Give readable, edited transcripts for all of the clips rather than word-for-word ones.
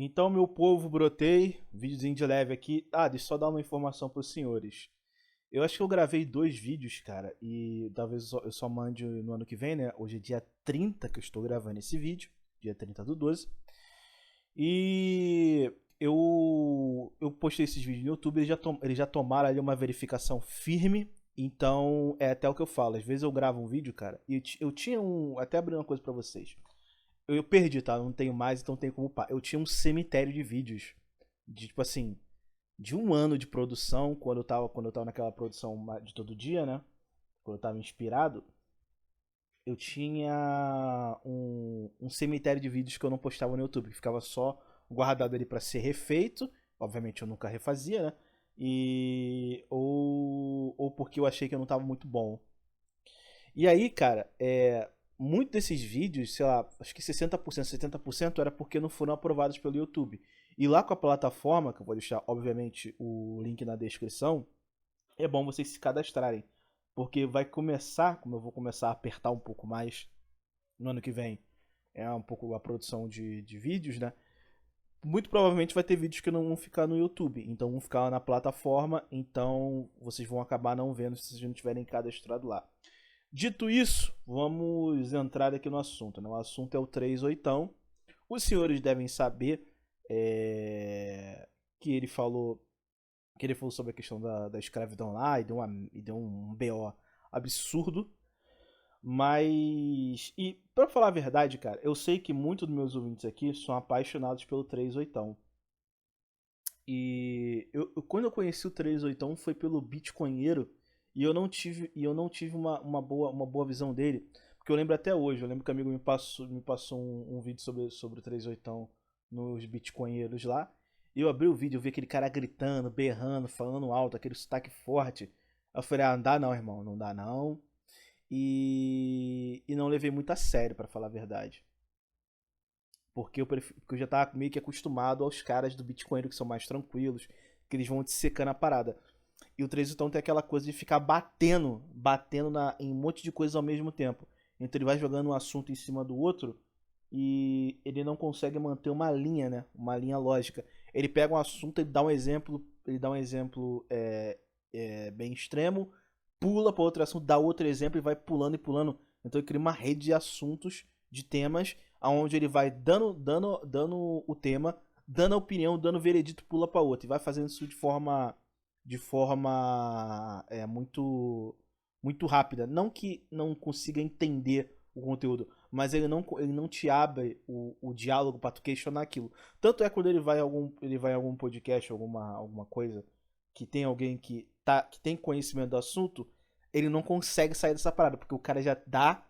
Então, meu povo, brotei, videozinho de leve aqui. Deixa eu só dar uma informação pros senhores. Eu acho que eu gravei 2 vídeos, cara, e talvez eu só mande no ano que vem, né? Hoje é dia 30 que eu estou gravando esse vídeo, dia 30/12. E eu postei esses vídeos no YouTube, eles já tomaram ali uma verificação firme. Então, é até o que eu falo. Às vezes eu gravo um vídeo, cara, e eu tinha um. Até abrir uma coisa pra vocês. Eu perdi, tá? Eu não tenho mais, então tenho como upar. Eu tinha um cemitério de vídeos. De tipo assim, de um ano de produção, quando eu tava naquela produção de todo dia, né? Quando eu tava inspirado, eu tinha um cemitério de vídeos que eu não postava no YouTube, que ficava só guardado ali pra ser refeito. Obviamente eu nunca refazia, né? Ou porque eu achei que eu não tava muito bom. E aí, cara, muito desses vídeos, sei lá, acho que 60%, 70% era porque não foram aprovados pelo YouTube. E lá com a plataforma, que eu vou deixar, obviamente, o link na descrição, é bom vocês se cadastrarem. Porque vai começar, como eu vou começar a apertar um pouco mais no ano que vem, é um pouco a produção de vídeos, né? Muito provavelmente vai ter vídeos que não vão ficar no YouTube, então vão ficar lá na plataforma, então vocês vão acabar não vendo se vocês não tiverem cadastrado lá. Dito isso, vamos entrar aqui no assunto, né? O assunto é o 38. Os senhores devem saber que ele falou sobre a questão da escravidão lá e deu um BO absurdo. Mas. E pra falar a verdade, cara, eu sei que muitos dos meus ouvintes aqui são apaixonados pelo 38. E quando eu conheci o 38 foi pelo Bitcoinheiro e eu não tive uma boa visão dele. Porque eu lembro até hoje, eu lembro que um amigo me passou um vídeo sobre o 38 nos Bitcoinheiros lá. E eu abri o vídeo, eu vi aquele cara gritando, berrando, falando alto, aquele sotaque forte. Eu falei, não dá não, irmão, não dá não. E não levei muito a sério, pra falar a verdade. Porque eu já tava meio que acostumado aos caras do Bitcoin que são mais tranquilos, que eles vão te secando a parada. E o 3 então tem aquela coisa de ficar batendo em um monte de coisas ao mesmo tempo. Então ele vai jogando um assunto em cima do outro e ele não consegue manter uma linha, né? Uma linha lógica. Ele pega um assunto, ele dá um exemplo bem extremo, pula para outro assunto, dá outro exemplo e vai pulando e pulando. Então ele cria uma rede de assuntos, de temas, aonde ele vai dando o tema, dando a opinião, dando o veredito, pula para outro e vai fazendo isso de forma muito rápida. Não que não consiga entender o conteúdo, mas ele não te abre o diálogo para tu questionar aquilo. Tanto é quando ele vai em algum podcast, alguma coisa, que tem alguém que tem conhecimento do assunto, ele não consegue sair dessa parada, porque o cara já dá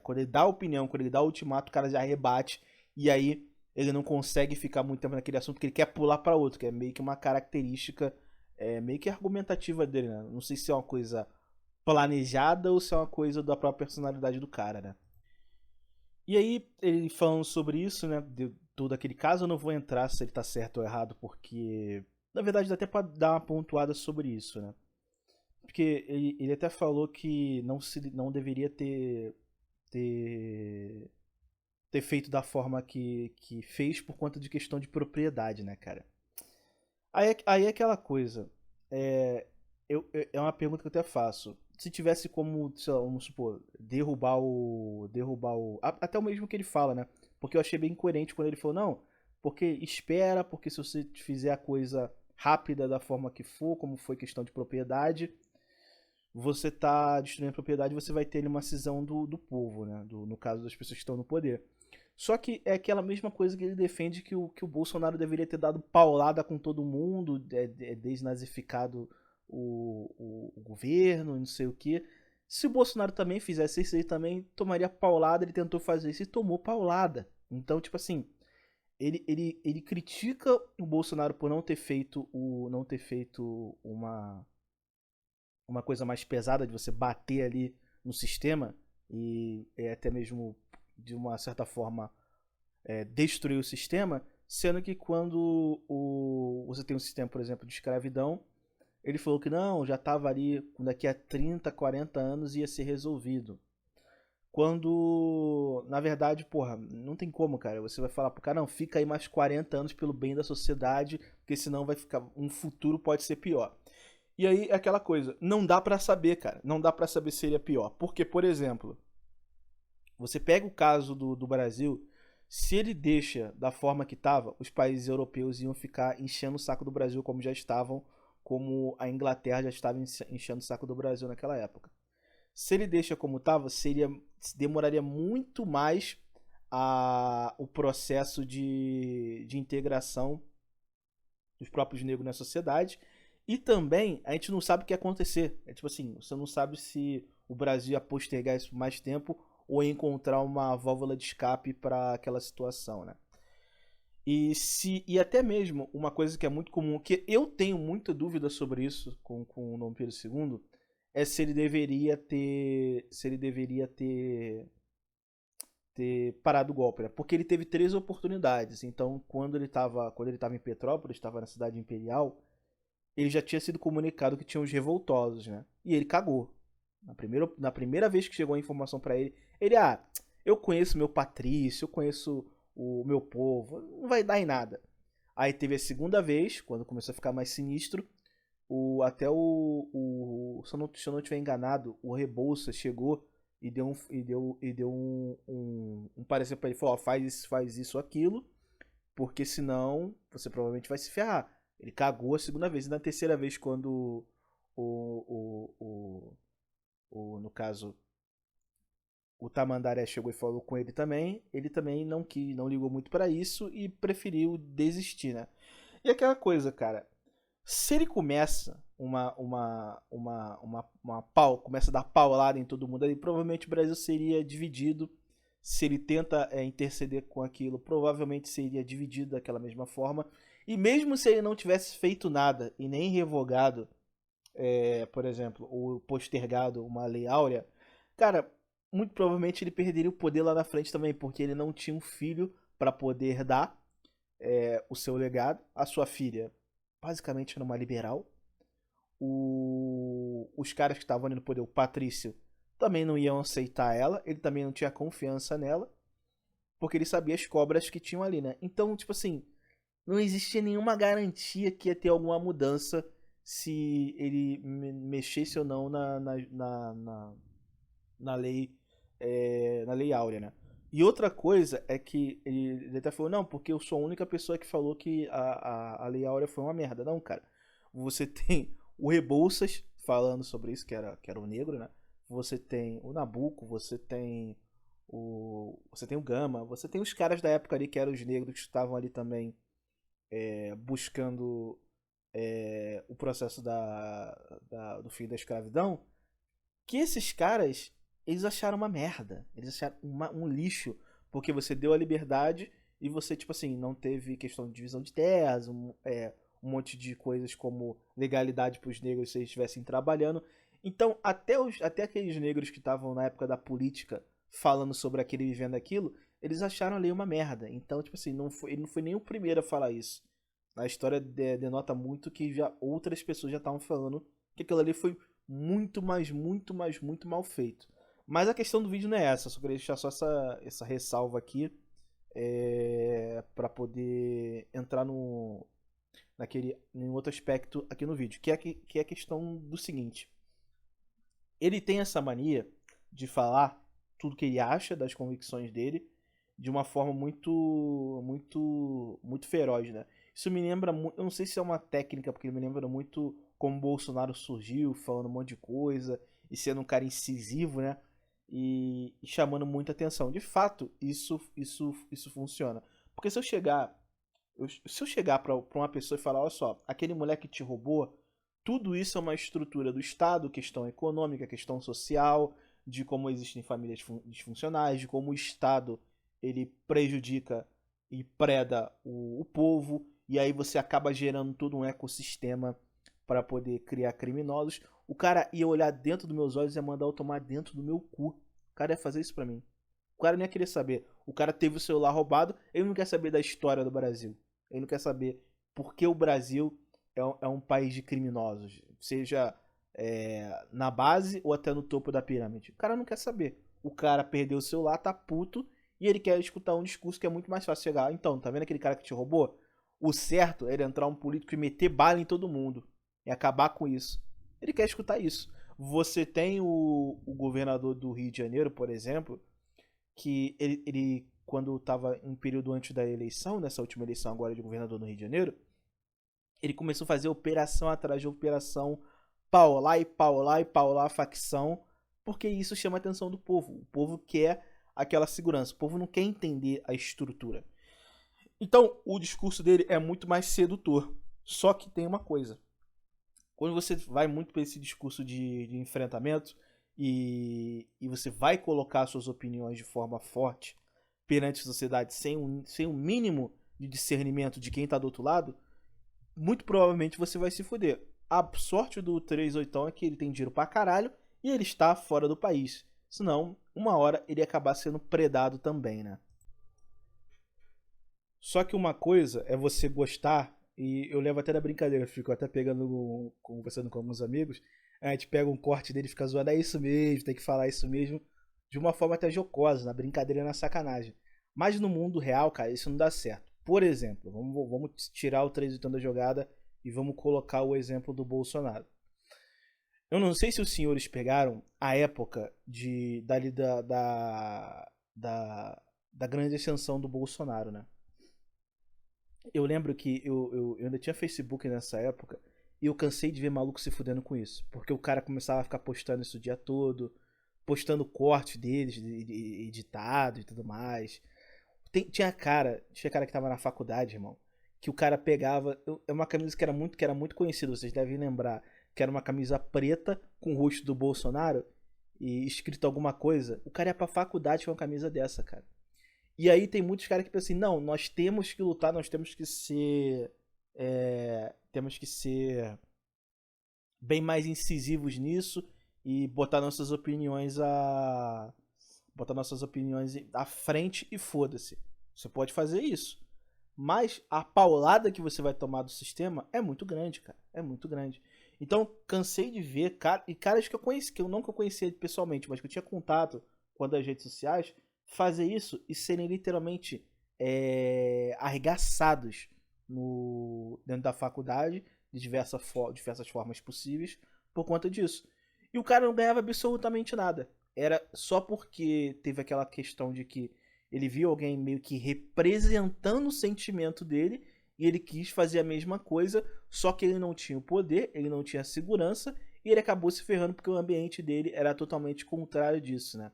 quando ele dá a opinião, quando ele dá o ultimato, o cara já rebate, e aí ele não consegue ficar muito tempo naquele assunto, porque ele quer pular para outro, que é meio que uma característica meio que argumentativa dele, né? Não sei se é uma coisa planejada ou se é uma coisa da própria personalidade do cara, né? E aí, ele falando sobre isso, né? De todo aquele caso, eu não vou entrar se ele tá certo ou errado, porque. Na verdade, dá até pra dar uma pontuada sobre isso, né? Porque ele até falou que não deveria ter, ter feito da forma que fez por conta de questão de propriedade, né, cara? Aí é aquela coisa. É, é uma pergunta que eu até faço. Se tivesse como, sei lá, vamos supor, até o mesmo que ele fala, né? Porque eu achei bem incoerente quando ele falou, não, porque espera, porque se você fizer a coisa rápida da forma que for, como foi questão de propriedade, você tá destruindo a propriedade, você vai ter uma cisão do povo, né? No caso das pessoas que estão no poder. Só que é aquela mesma coisa que ele defende que o Bolsonaro deveria ter dado paulada com todo mundo, desnazificado o governo, não sei o que. Se o Bolsonaro também fizesse isso, ele também tomaria paulada, ele tentou fazer isso e tomou paulada. Então, tipo assim, ele critica o Bolsonaro por não ter feito uma coisa mais pesada de você bater ali no sistema e até mesmo de uma certa forma destruir o sistema, sendo que quando você tem um sistema, por exemplo, de escravidão, ele falou que não, já estava ali, daqui a 30, 40 anos ia ser resolvido. quando, na verdade, porra, não tem como, cara. Você vai falar pro cara, não, fica aí mais 40 anos pelo bem da sociedade, porque senão vai ficar, um futuro pode ser pior. E aí é aquela coisa, não dá pra saber, cara. Não dá pra saber se seria pior. Porque, por exemplo, você pega o caso do Brasil, se ele deixa da forma que estava, os países europeus iam ficar enchendo o saco do Brasil como já estavam, como a Inglaterra já estava enchendo o saco do Brasil naquela época. Se ele deixa como estava, demoraria muito mais o processo de integração dos próprios negros na sociedade. E também a gente não sabe o que ia acontecer. É tipo assim, você não sabe se o Brasil ia postergar isso por mais tempo ou encontrar uma válvula de escape para aquela situação, né? E até mesmo uma coisa que é muito comum, que eu tenho muita dúvida sobre isso com o Dom Pedro II, é se ele deveria ter parado o golpe, né? Porque ele teve três oportunidades. Então, quando ele tava em Petrópolis, estava na cidade imperial, ele já tinha sido comunicado que tinha os revoltosos, né? E ele cagou. Na primeira vez que chegou a informação pra ele, eu conheço meu patrício, eu conheço o meu povo, não vai dar em nada. Aí teve a segunda vez, quando começou a ficar mais sinistro, até se eu não estiver enganado, o Rebouças chegou e deu um parecer pra ele, falou, ó, faz isso, aquilo, porque senão você provavelmente vai se ferrar. Ele cagou a segunda vez. E na terceira vez, quando no caso, o Tamandaré chegou e falou com ele também não ligou muito pra isso e preferiu desistir, né? E aquela coisa, cara, se ele começa começa a dar paulada em todo mundo ali, provavelmente o Brasil seria dividido. Se ele tenta interceder com aquilo, provavelmente seria dividido daquela mesma forma. E mesmo se ele não tivesse feito nada e nem revogado, por exemplo, ou postergado uma lei áurea, cara, muito provavelmente ele perderia o poder lá na frente também, porque ele não tinha um filho para poder dar o seu legado. A sua filha, basicamente, era uma liberal. Os caras que estavam ali no poder, o Patrício, também não iam aceitar ela, ele também não tinha confiança nela, porque ele sabia as cobras que tinham ali, né? Então, tipo assim, não existia nenhuma garantia que ia ter alguma mudança se ele mexesse ou não na lei áurea, né? E outra coisa é que ele até falou, não, porque eu sou a única pessoa que falou que a lei áurea foi uma merda. Não, cara. Você tem o Rebouças falando sobre isso, que era o negro, né? Você tem o Nabucco, você tem o Gama, você tem os caras da época ali que eram os negros que estavam ali também buscando o processo do fim da escravidão, que esses caras, eles acharam uma merda. Eles acharam um lixo, porque você deu a liberdade e você, tipo assim, não teve questão de divisão de terras, um monte de coisas como legalidade para os negros se eles estivessem trabalhando. Então, até aqueles negros que estavam na época da política falando sobre aquele vivendo aquilo, eles acharam a lei uma merda. Então, tipo assim, ele não foi nem o primeiro a falar isso. A história denota muito que já outras pessoas já estavam falando que aquilo ali foi muito, mas muito, mas muito mal feito. Mas a questão do vídeo não é essa, só queria deixar só essa ressalva aqui para poder entrar em outro aspecto aqui no vídeo, que é a questão do seguinte. Ele tem essa mania de falar tudo que ele acha das convicções dele de uma forma muito, muito, muito feroz, né? Isso me lembra muito, eu não sei se é uma técnica, porque me lembra muito como o Bolsonaro surgiu, falando um monte de coisa e sendo um cara incisivo, né? E chamando muita atenção. De fato, isso funciona. Porque se eu chegar pra uma pessoa e falar, olha só, aquele moleque que te roubou, tudo isso é uma estrutura do Estado, questão econômica, questão social, de como existem famílias disfuncionais, de como o Estado ele prejudica e preda o povo, e aí você acaba gerando todo um ecossistema para poder criar criminosos. O cara ia olhar dentro dos meus olhos e ia mandar eu tomar dentro do meu cu. O cara ia fazer isso pra mim. O cara nem ia querer saber. O cara teve o celular roubado, ele não quer saber da história do Brasil. Ele não quer saber por que o Brasil é um país de criminosos, seja na base ou até no topo da pirâmide. O cara não quer saber. o cara perdeu o celular, tá puto, e ele quer escutar um discurso que é muito mais fácil chegar. Então, tá vendo aquele cara que te roubou? O certo era entrar um político e meter bala em todo mundo. E acabar com isso. Ele quer escutar isso. Você tem o governador do Rio de Janeiro, por exemplo, que ele quando estava em período antes da eleição, nessa última eleição agora de governador no Rio de Janeiro, ele começou a fazer operação atrás de operação, paular e paular e paular a facção, porque isso chama a atenção do povo. O povo quer aquela segurança, o povo não quer entender a estrutura. Então, o discurso dele é muito mais sedutor. Só que tem uma coisa. Quando você vai muito para esse discurso de enfrentamento e você vai colocar suas opiniões de forma forte perante a sociedade sem um mínimo de discernimento de quem está do outro lado, muito provavelmente você vai se fuder. A sorte do 38 é que ele tem dinheiro pra caralho e ele está fora do país. Senão, uma hora ele ia acabar sendo predado também, né? Só que uma coisa é você gostar, e eu levo até da brincadeira, fico até pegando, conversando com alguns amigos, a gente pega um corte dele e fica zoando, é isso mesmo, tem que falar isso mesmo, de uma forma até jocosa, na brincadeira e na sacanagem. Mas no mundo real, cara, isso não dá certo. Por exemplo, vamos tirar o 38 da jogada e vamos colocar o exemplo do Bolsonaro. Eu não sei se os senhores pegaram a época da grande ascensão do Bolsonaro, né? Eu lembro que eu ainda tinha Facebook nessa época e eu cansei de ver maluco se fudendo com isso. Porque o cara começava a ficar postando isso o dia todo, postando corte deles, editado e tudo mais. Tinha cara que tava na faculdade, irmão, que o cara pegava. É uma camisa que era muito conhecida, vocês devem lembrar. Que era uma camisa preta com o rosto do Bolsonaro e escrito alguma coisa. O cara ia pra faculdade com uma camisa dessa, cara. E aí tem muitos caras que pensam assim, não, nós temos que lutar, nós temos que ser. Temos que ser bem mais incisivos nisso e botar nossas opiniões a. Botar nossas opiniões à frente e foda-se. Você pode fazer isso. Mas a paulada que você vai tomar do sistema é muito grande, cara. É muito grande. Então, cansei de ver caras que eu conheci, que eu nunca conhecia pessoalmente, mas que eu tinha contato com as redes sociais, fazer isso e serem literalmente arregaçados dentro da faculdade, de diversas formas possíveis, por conta disso. E o cara não ganhava absolutamente nada. Era só porque teve aquela questão de que ele viu alguém meio que representando o sentimento dele e ele quis fazer a mesma coisa, só que ele não tinha o poder, ele não tinha a segurança e ele acabou se ferrando porque o ambiente dele era totalmente contrário disso, né?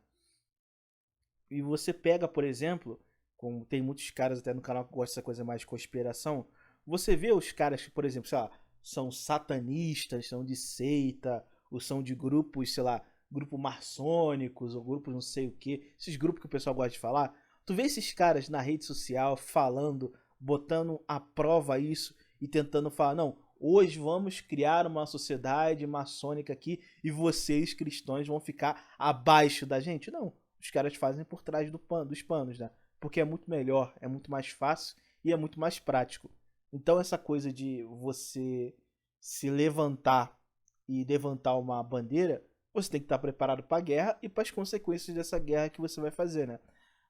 E você pega, por exemplo, como tem muitos caras até no canal que gostam dessa coisa mais de conspiração, você vê os caras que, por exemplo, sei lá, são satanistas, são de seita, ou são de grupos, sei lá, grupos maçônicos, ou grupos não sei o que, esses grupos que o pessoal gosta de falar, tu vê esses caras na rede social falando, botando à prova isso e tentando falar, não, hoje vamos criar uma sociedade maçônica aqui e vocês, cristãos, vão ficar abaixo da gente. Não, os caras fazem por trás dos panos, né? Porque é muito melhor, é muito mais fácil e é muito mais prático. Então essa coisa de você se levantar e levantar uma bandeira, você tem que estar preparado para a guerra e para as consequências dessa guerra que você vai fazer, né?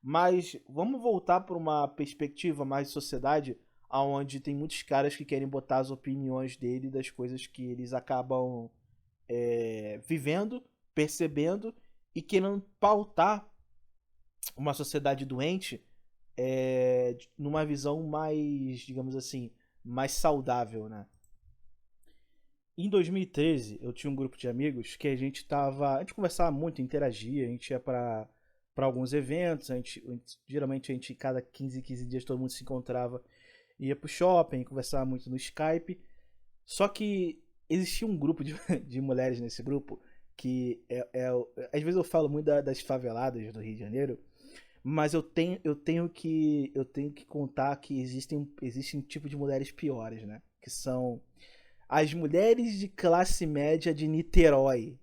Mas vamos voltar para uma perspectiva mais de sociedade, onde tem muitos caras que querem botar as opiniões dele das coisas que eles acabam vivendo, percebendo e querendo pautar uma sociedade doente numa visão mais, digamos assim, mais saudável, né? Em 2013, eu tinha um grupo de amigos que a gente conversava muito, interagia, a gente ia para alguns eventos, geralmente a gente cada 15 dias todo mundo se encontrava, ia pro shopping, conversava muito no Skype. Só que existia um grupo de mulheres nesse grupo que às vezes eu falo muito das faveladas do Rio de Janeiro, mas eu tenho que contar que existem um tipo de mulheres piores, né? Que são as mulheres de classe média de Niterói.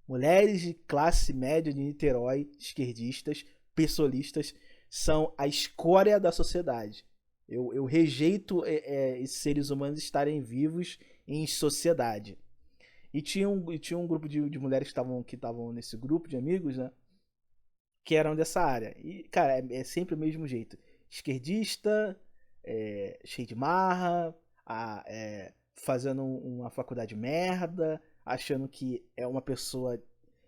Mulheres de classe média de Niterói, esquerdistas, pessoalistas, são a escória da sociedade. Eu rejeito esses seres humanos estarem vivos em sociedade. E tinha um grupo de mulheres que estavam nesse grupo de amigos, né? que eram dessa área. E, cara, é sempre o mesmo jeito. Esquerdista, cheio de marra, fazendo uma faculdade merda, achando que é uma pessoa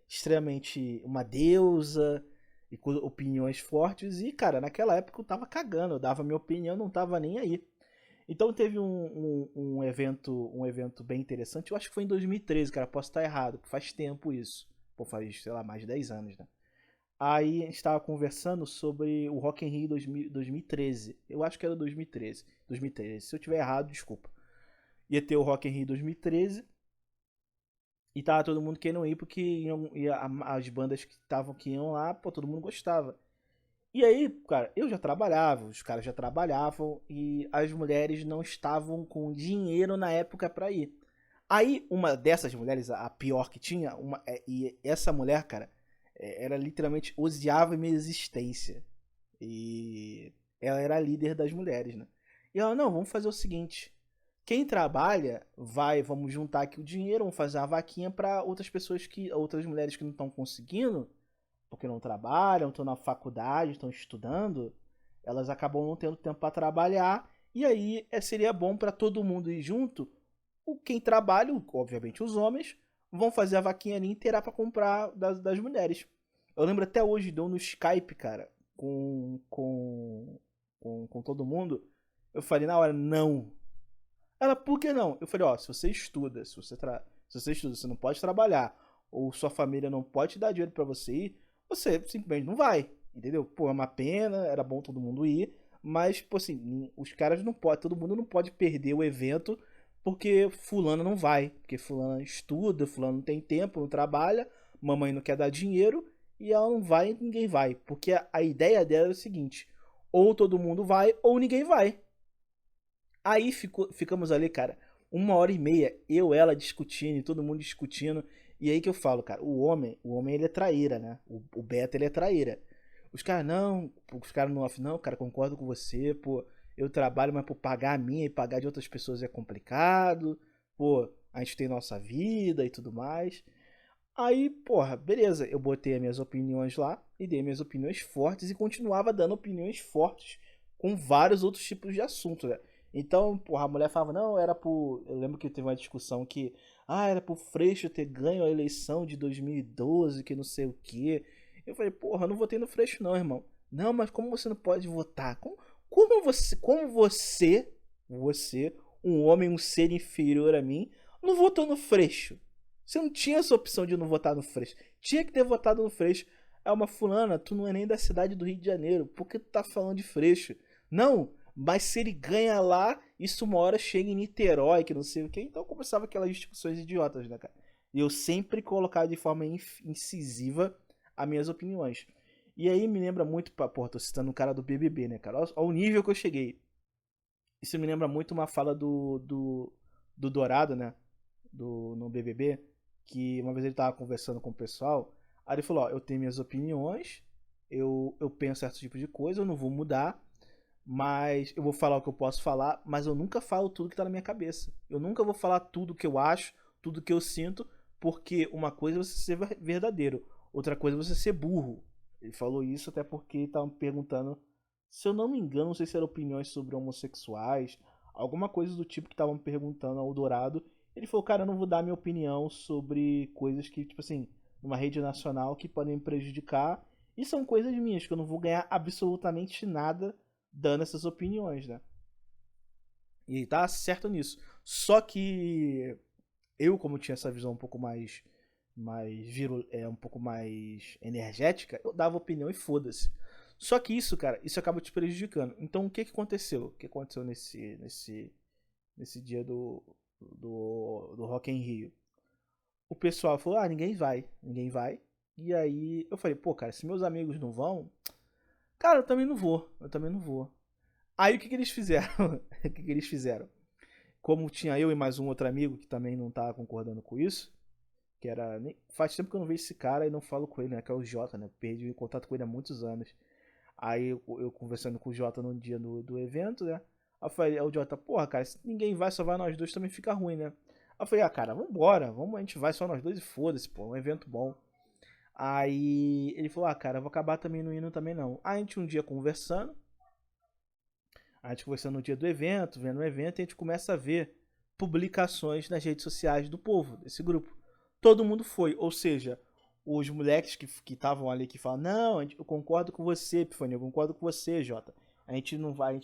extremamente uma deusa e com opiniões fortes. E, cara, naquela época eu tava cagando, eu dava minha opinião, não tava nem aí. Então teve um evento bem interessante, eu acho que foi em 2013, cara, posso estar errado, porque faz tempo isso. Pô, faz, sei lá, mais de 10 anos, né? Aí a gente tava conversando sobre o Rock in Rio 2013. Eu acho que era 2013. 2013. Se eu tiver errado, desculpa. Ia ter o Rock in Rio 2013 e tava todo mundo querendo ir porque as bandas que iam lá, pô, todo mundo gostava. E aí, cara, eu já trabalhava, os caras já trabalhavam e as mulheres não estavam com dinheiro na época pra ir. Aí, uma dessas mulheres, a pior que tinha, e essa mulher, cara, ela literalmente odiava minha existência. E ela era a líder das mulheres, né? E ela, não, vamos fazer o seguinte: quem trabalha, vamos juntar aqui o dinheiro, vamos fazer uma vaquinha pra outras mulheres que não estão conseguindo, porque não trabalham, estão na faculdade, estão estudando, elas acabam não tendo tempo pra trabalhar. E aí seria bom pra todo mundo ir junto. Quem trabalha, obviamente os homens, vão fazer a vaquinha ali inteira pra comprar das mulheres. Eu lembro até hoje, deu no Skype, cara, com todo mundo. Eu falei na hora, não. Ela, por que não? Eu falei, ó, se você estuda, você não pode trabalhar, ou sua família não pode te dar dinheiro pra você ir, você simplesmente não vai, entendeu? Pô, é uma pena, era bom todo mundo ir, mas, pô, assim, os caras não podem, todo mundo não pode perder o evento porque fulano não vai, porque fulano estuda, fulano não tem tempo, não trabalha, mamãe não quer dar dinheiro, e ela não vai e ninguém vai, porque a ideia dela é o seguinte, ou todo mundo vai, ou ninguém vai. Aí ficamos ali, cara, 1h30, eu, ela discutindo, e todo mundo discutindo. E aí que eu falo, cara, o homem ele é traíra, né? O beta ele é traíra. Os caras no off, não, cara, concordo com você, pô, eu trabalho, mas por pagar a minha e pagar de outras pessoas é complicado, pô, a gente tem nossa vida e tudo mais. Aí, porra, beleza, eu botei as minhas opiniões lá e dei minhas opiniões fortes e continuava dando opiniões fortes com vários outros tipos de assuntos, né? Então, porra, a mulher falava, não, era por. Eu lembro que teve uma discussão que, era por Freixo ter ganho a eleição de 2012, que não sei o quê. Eu falei, porra, eu não votei no Freixo, não, irmão. Não, mas como você não pode votar? Como você, um homem, um ser inferior a mim, não votou no Freixo? Você não tinha essa opção de não votar no Freixo. Tinha que ter votado no Freixo. É uma fulana, tu não é nem da cidade do Rio de Janeiro. Por que tu tá falando de Freixo? Não, mas se ele ganha lá, isso uma hora chega em Niterói, que não sei o que. Então começava aquelas discussões idiotas, né, cara? E eu sempre colocava de forma incisiva as minhas opiniões. E aí me lembra muito, porra, tô citando o cara do BBB, né, cara? Olha o nível que eu cheguei. Isso me lembra muito uma fala do Dourado, né? No BBB, que uma vez ele tava conversando com o pessoal, aí ele falou, ó, eu tenho minhas opiniões, eu penso certo tipo de coisa, eu não vou mudar, mas eu vou falar o que eu posso falar, mas eu nunca falo tudo que tá na minha cabeça. Eu nunca vou falar tudo que eu acho, tudo que eu sinto, porque uma coisa é você ser verdadeiro, outra coisa é você ser burro. Ele falou isso até porque estavam perguntando, se eu não me engano, não sei se eram opiniões sobre homossexuais, alguma coisa do tipo que estavam perguntando ao Dourado. Ele falou, cara, eu não vou dar minha opinião sobre coisas que, tipo assim, numa rede nacional que podem me prejudicar. E são coisas minhas, que eu não vou ganhar absolutamente nada dando essas opiniões, né? E ele tá certo nisso. Só que eu, como tinha essa visão um pouco um pouco mais energética, eu dava opinião e foda-se. Só que isso, cara, isso acaba te prejudicando. Então o que que aconteceu? O que aconteceu nesse dia do Rock in Rio? O pessoal falou, ninguém vai, ninguém vai. E aí eu falei, pô, cara, se meus amigos não vão, cara, eu também não vou. Aí o que que eles fizeram? O que que eles fizeram? Como tinha eu e mais um outro amigo que também não tava concordando com isso, que era. Faz tempo que eu não vejo esse cara e não falo com ele, né? Que é o Jota, né? Perdi contato com ele há muitos anos. Aí eu conversando com o Jota no dia do evento, né? Aí eu falei, o Jota, porra, cara, se ninguém vai, só vai nós dois, também fica ruim, né? Aí eu falei, cara, vambora, vamos, a gente vai só nós dois e foda-se, pô, é um evento bom. Aí ele falou, cara, eu vou acabar também não indo também não. Aí a gente um dia conversando, a gente conversando no dia do evento, vendo o evento, e a gente começa a ver publicações nas redes sociais do povo, desse grupo. Todo mundo foi, ou seja, os moleques que estavam ali que falam, não, eu concordo com você, Epifania, eu concordo com você, Jota. A gente não vai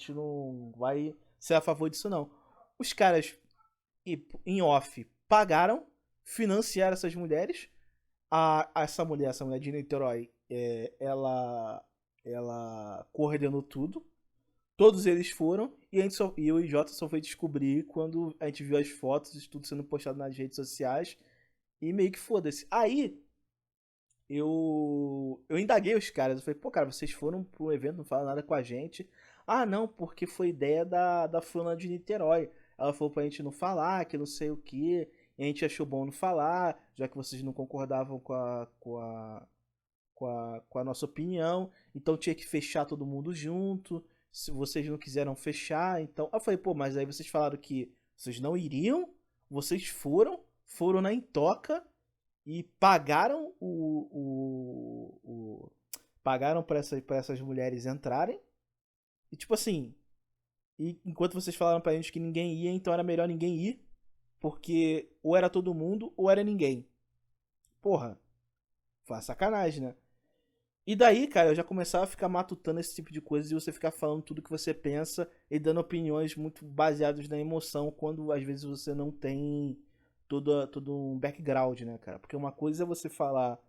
ser a favor disso não. Os caras em off pagaram, financiaram essas mulheres. Essa mulher de Niterói, ela coordenou tudo. Todos eles foram e eu e o Jota só foi descobrir quando a gente viu as fotos e tudo sendo postado nas redes sociais e meio que foda-se. Aí eu indaguei os caras, eu falei, pô, cara, vocês foram pro evento, não falaram nada com a gente. Ah, não, porque foi ideia da fulana de Niterói. Ela falou pra gente não falar, que não sei o que, e a gente achou bom não falar, já que vocês não concordavam com a nossa opinião, então tinha que fechar todo mundo junto. Se vocês não quiseram fechar, então. Eu falei, pô, mas aí vocês falaram que vocês não iriam, vocês foram na Intoca e pagaram pagaram pra essas mulheres entrarem. E tipo assim, enquanto vocês falaram pra gente que ninguém ia, então era melhor ninguém ir, porque ou era todo mundo ou era ninguém. Porra, foi uma sacanagem, né? E daí, cara, eu já começava a ficar matutando esse tipo de coisa e você ficar falando tudo que você pensa e dando opiniões muito baseadas na emoção, quando às vezes você não tem todo um background, né, cara? Porque uma coisa é você falar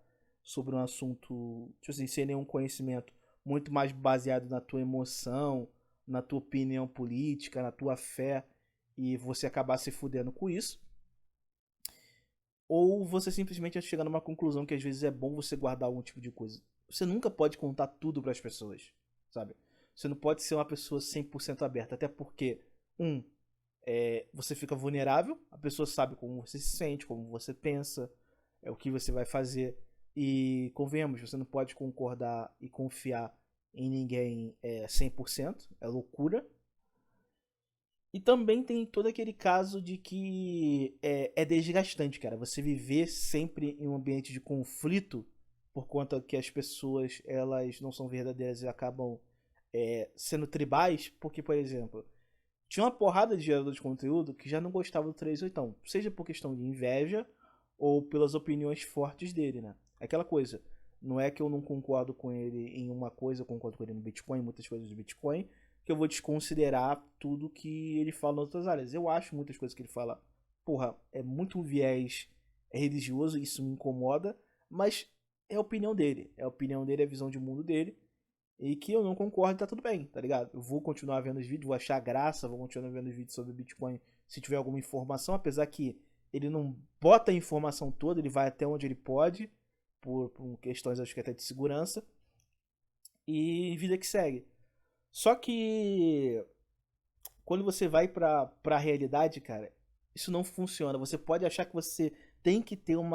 sobre um assunto, tipo assim, sem nenhum conhecimento, muito mais baseado na tua emoção, na tua opinião política, na tua fé, e você acabar se fudendo com isso. Ou você simplesmente chegar numa conclusão que às vezes é bom você guardar algum tipo de coisa. Você nunca pode contar tudo para as pessoas, sabe? Você não pode ser uma pessoa 100% aberta, até porque, você fica vulnerável, a pessoa sabe como você se sente, como você pensa, o que você vai fazer. E convenhamos, você não pode concordar e confiar em ninguém 100%, é loucura. E também tem todo aquele caso de que é desgastante, cara. Você viver sempre em um ambiente de conflito por conta que as pessoas elas não são verdadeiras e acabam sendo tribais, porque, por exemplo, tinha uma porrada de gerador de conteúdo que já não gostava do 38, seja por questão de inveja ou pelas opiniões fortes dele, né? Aquela coisa, não é que eu não concordo com ele em uma coisa, eu concordo com ele no Bitcoin, muitas coisas do Bitcoin, que eu vou desconsiderar tudo que ele fala nas outras áreas. Eu acho muitas coisas que ele fala, porra, é muito um viés religioso, isso me incomoda, mas é a opinião dele, é a opinião dele, é a visão de mundo dele, e que eu não concordo, tá tudo bem, tá ligado? Eu vou continuar vendo os vídeos, vou achar graça, vou continuar vendo os vídeos sobre Bitcoin se tiver alguma informação, apesar que ele não bota a informação toda, ele vai até onde ele pode, por questões acho que até de segurança, e vida que segue. Só que quando você vai pra realidade, cara, isso não funciona. Você pode achar que você tem que ter um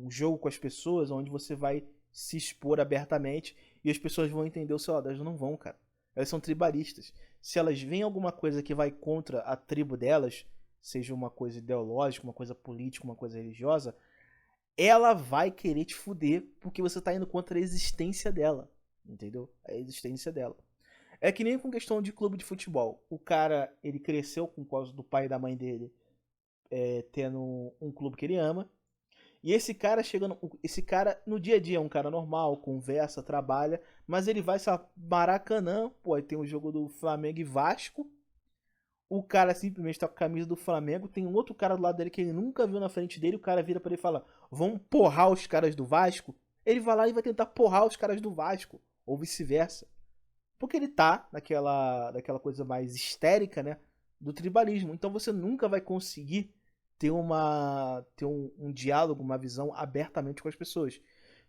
jogo com as pessoas onde você vai se expor abertamente e as pessoas vão entender o seu lado. Elas não vão, cara. Elas são tribalistas. Se elas veem alguma coisa que vai contra a tribo delas, seja uma coisa ideológica, uma coisa política, uma coisa religiosa, ela vai querer te fuder porque você tá indo contra a existência dela. Entendeu? A existência dela. É que nem com questão de clube de futebol. O cara, ele cresceu com causa do pai e da mãe dele tendo um clube que ele ama. E esse cara no dia a dia é um cara normal, conversa, trabalha, mas ele vai sa Maracanã, pô, aí tem o jogo do Flamengo e Vasco. O cara simplesmente tá com a camisa do Flamengo, tem um outro cara do lado dele que ele nunca viu na frente dele, o cara vira pra ele e fala: "Vamos porrar os caras do Vasco". Ele vai lá e vai tentar porrar os caras do Vasco, ou vice-versa. Porque ele tá daquela coisa mais histérica, né? Do tribalismo. Então você nunca vai conseguir ter um diálogo, uma visão abertamente com as pessoas.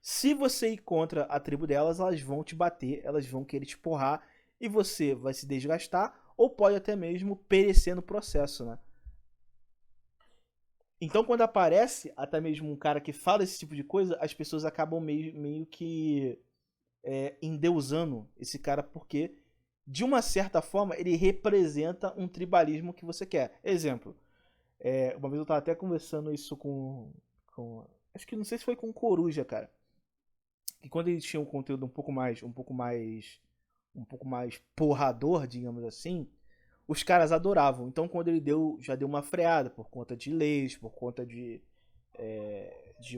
Se você ir contra a tribo delas, elas vão te bater, elas vão querer te porrar e você vai se desgastar ou pode até mesmo perecer no processo, né? Então quando aparece até mesmo um cara que fala esse tipo de coisa, as pessoas acabam meio que endeusando esse cara porque, de uma certa forma, ele representa um tribalismo que você quer. Exemplo, uma vez eu estava até conversando isso com Acho que não sei se foi com Coruja, cara. Que quando eles tinham um conteúdo um pouco mais porrador, digamos assim, os caras adoravam. Então quando ele deu, já deu uma freada por conta de leis, por conta de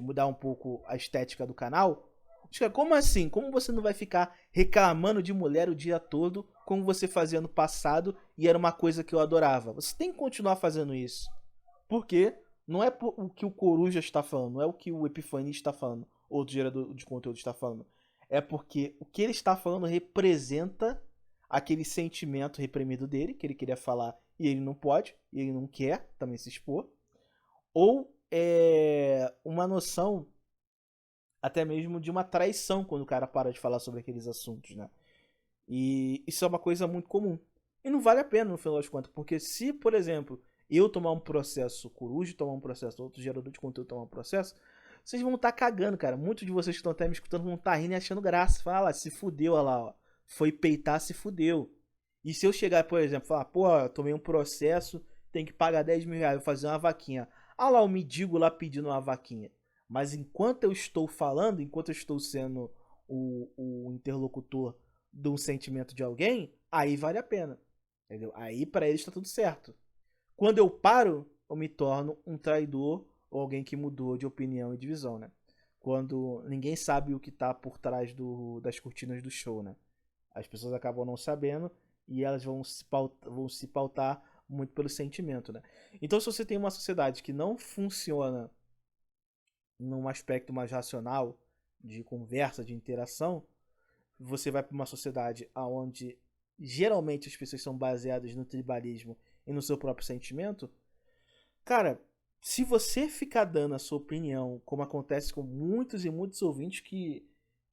mudar um pouco a estética do canal. Os caras, como assim? Como você não vai ficar reclamando de mulher o dia todo, como você fazia no passado e era uma coisa que eu adorava? Você tem que continuar fazendo isso. Porque não é o que o Coruja está falando, não é o que o Epifania está falando, ou o gerador de conteúdo está falando. É porque o que ele está falando representa aquele sentimento reprimido dele, que ele queria falar e ele não pode, e ele não quer também se expor. Ou é uma noção até mesmo de uma traição quando o cara para de falar sobre aqueles assuntos, né? E isso é uma coisa muito comum. E não vale a pena no final das contas, porque se, por exemplo, eu tomar um processo, Coruja tomar um processo, outro gerador de conteúdo tomar um processo, vocês vão estar cagando, cara. Muitos de vocês que estão até me escutando vão estar rindo e achando graça. Fala, se fudeu, olha lá, ó. Foi peitar, se fudeu. E se eu chegar, por exemplo, falar, pô, eu tomei um processo, tem que pagar 10 mil reais, vou fazer uma vaquinha. Ah lá, o mendigo lá pedindo uma vaquinha. Mas enquanto eu estou falando, enquanto eu estou sendo o interlocutor de um sentimento de alguém, aí vale a pena. Entendeu? Aí pra eles tá tudo certo. Quando eu paro, eu me torno um traidor ou alguém que mudou de opinião e de visão, né? Quando ninguém sabe o que tá por trás das cortinas do show, né? As pessoas acabam não sabendo e elas vão se pautar muito pelo sentimento, né? Então, se você tem uma sociedade que não funciona num aspecto mais racional, de conversa, de interação, você vai para uma sociedade onde geralmente as pessoas são baseadas no tribalismo e no seu próprio sentimento, cara, se você ficar dando a sua opinião, como acontece com muitos e muitos ouvintes que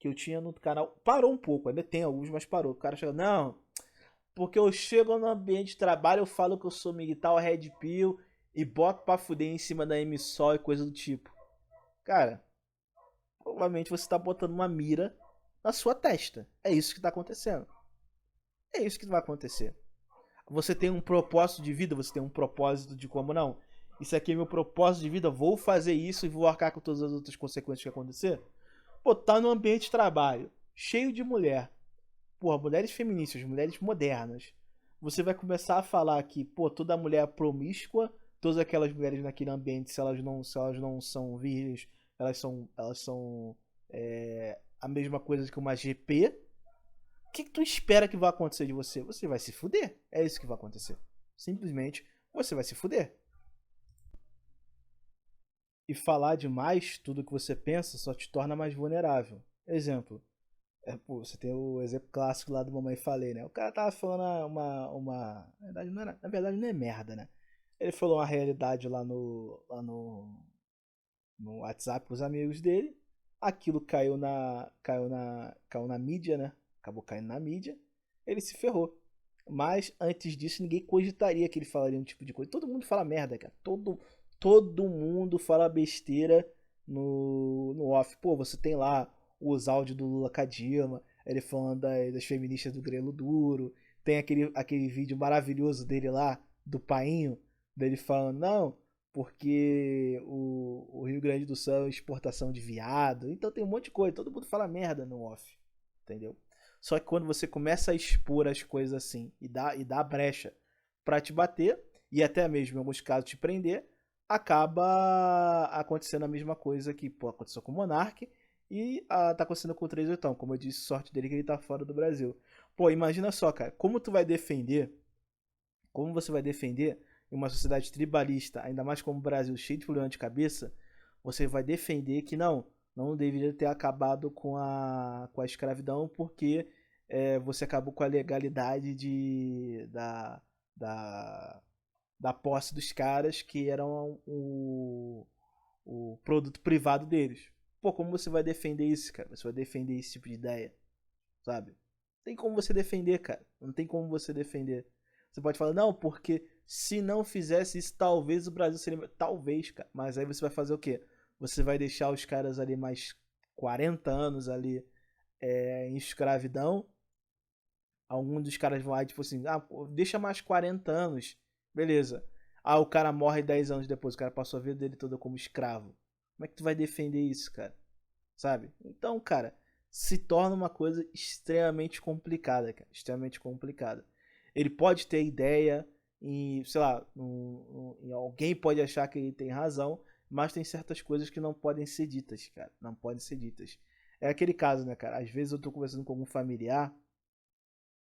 eu tinha no canal, parou um pouco, ainda tem alguns, mas parou. O cara chega, não, porque eu chego no ambiente de trabalho, eu falo que eu sou militar, Red Pill, e boto pra fuder em cima da MSOL e coisa do tipo. Cara, provavelmente você tá botando uma mira na sua testa. É isso que tá acontecendo. É isso que vai acontecer. Você tem um propósito de vida, você tem um propósito de como não. Isso aqui é meu propósito de vida, vou fazer isso e vou arcar com todas as outras consequências que acontecer. Pô, tá no ambiente de trabalho, cheio de mulher. Porra, mulheres feministas, mulheres modernas. Você vai começar a falar que, pô, toda mulher é promíscua, todas aquelas mulheres naquele ambiente, se elas não são virgens, elas são a mesma coisa que uma GP. O que tu espera que vai acontecer de você? Você vai se fuder. É isso que vai acontecer. Simplesmente você vai se fuder. E falar demais tudo que você pensa só te torna mais vulnerável. Exemplo. Pô, você tem o exemplo clássico lá do Mamãe Falei, né? O cara tava falando na verdade, não era, na verdade não é merda, né? Ele falou uma realidade no WhatsApp com os amigos dele. Aquilo caiu na mídia, né? Acabou caindo na mídia. Ele se ferrou. Mas antes disso, ninguém cogitaria que ele falaria um tipo de coisa. Todo mundo fala merda, cara. Todo mundo fala besteira no off. Pô, você tem lá os áudios do Lula com a Dilma, ele falando das feministas do Grelo Duro. Tem aquele vídeo maravilhoso dele lá, do Painho, dele falando, não, porque o Rio Grande do Sul é exportação de viado. Então tem um monte de coisa. Todo mundo fala merda no off. Entendeu? Só que quando você começa a expor as coisas assim e dá brecha pra te bater, e até mesmo em alguns casos te prender, acaba acontecendo a mesma coisa que pô, aconteceu com o Monark e tá acontecendo com o 38, como eu disse, sorte dele que ele tá fora do Brasil. Pô, imagina só, cara, como você vai defender em uma sociedade tribalista, ainda mais como o Brasil, cheio de problema de cabeça, você vai defender que não deveria ter acabado com a escravidão porque você acabou com a legalidade da, da posse dos caras que eram o produto privado deles. Pô, como você vai defender isso, cara? Você vai defender esse tipo de ideia, sabe? Não tem como você defender, cara. Não tem como você defender. Você pode falar, não, porque se não fizesse isso, talvez o Brasil seria. Talvez, cara. Mas aí você vai fazer o quê? Você vai deixar os caras ali mais 40 anos ali em escravidão. Algum dos caras vai, tipo assim, deixa mais 40 anos. Beleza. O cara morre 10 anos depois. O cara passou a vida dele toda como escravo. Como é que tu vai defender isso, cara? Sabe? Então, cara, se torna uma coisa extremamente complicada, cara. Extremamente complicada. Ele pode ter ideia e, sei lá, e alguém pode achar que ele tem razão, mas tem certas coisas que não podem ser ditas, cara. Não podem ser ditas. É aquele caso, né, cara? Às vezes eu tô conversando com algum familiar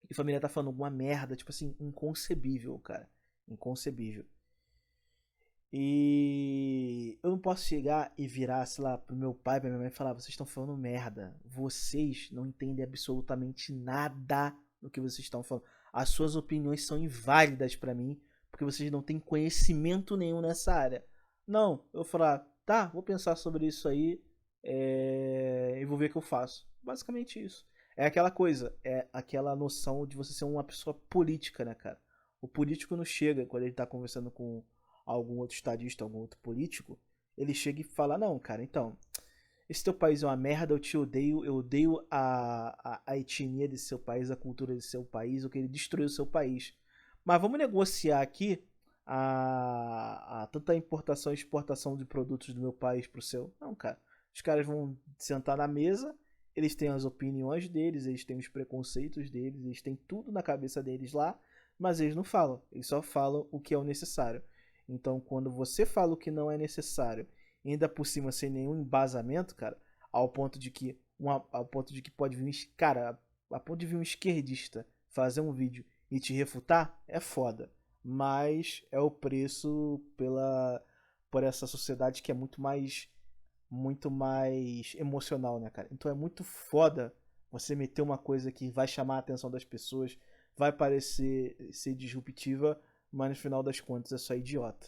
e o familiar tá falando alguma merda, tipo assim, inconcebível, cara. Inconcebível. E eu não posso chegar e virar, sei lá, pro meu pai, pra minha mãe e falar: vocês estão falando merda. Vocês não entendem absolutamente nada do que vocês estão falando. As suas opiniões são inválidas pra mim, porque vocês não têm conhecimento nenhum nessa área. Não, eu vou falar: tá, vou pensar sobre isso aí e vou ver o que eu faço. Basicamente isso. É aquela coisa, é aquela noção de você ser uma pessoa política, né, cara? O político não chega quando ele tá conversando com algum outro estadista, algum outro político, ele chega e fala: não, cara, então, esse teu país é uma merda, eu odeio a etnia desse seu país, a cultura desse seu país, o que ele destruiu o seu país. Mas vamos negociar aqui a tanta importação e exportação de produtos do meu país pro seu. Não, cara. Os caras vão sentar na mesa, eles têm as opiniões deles, eles têm os preconceitos deles, eles têm tudo na cabeça deles lá, mas eles não falam, eles só falam o que é o necessário. Então, quando você fala o que não é necessário, ainda por cima sem nenhum embasamento, cara, ao ponto de que pode vir cara, a ponto de vir um esquerdista fazer um vídeo e te refutar, é foda. Mas é o preço por essa sociedade que é muito mais emocional, né, cara? Então é muito foda você meter uma coisa que vai chamar a atenção das pessoas, vai parecer ser disruptiva, mas no final das contas é só idiota.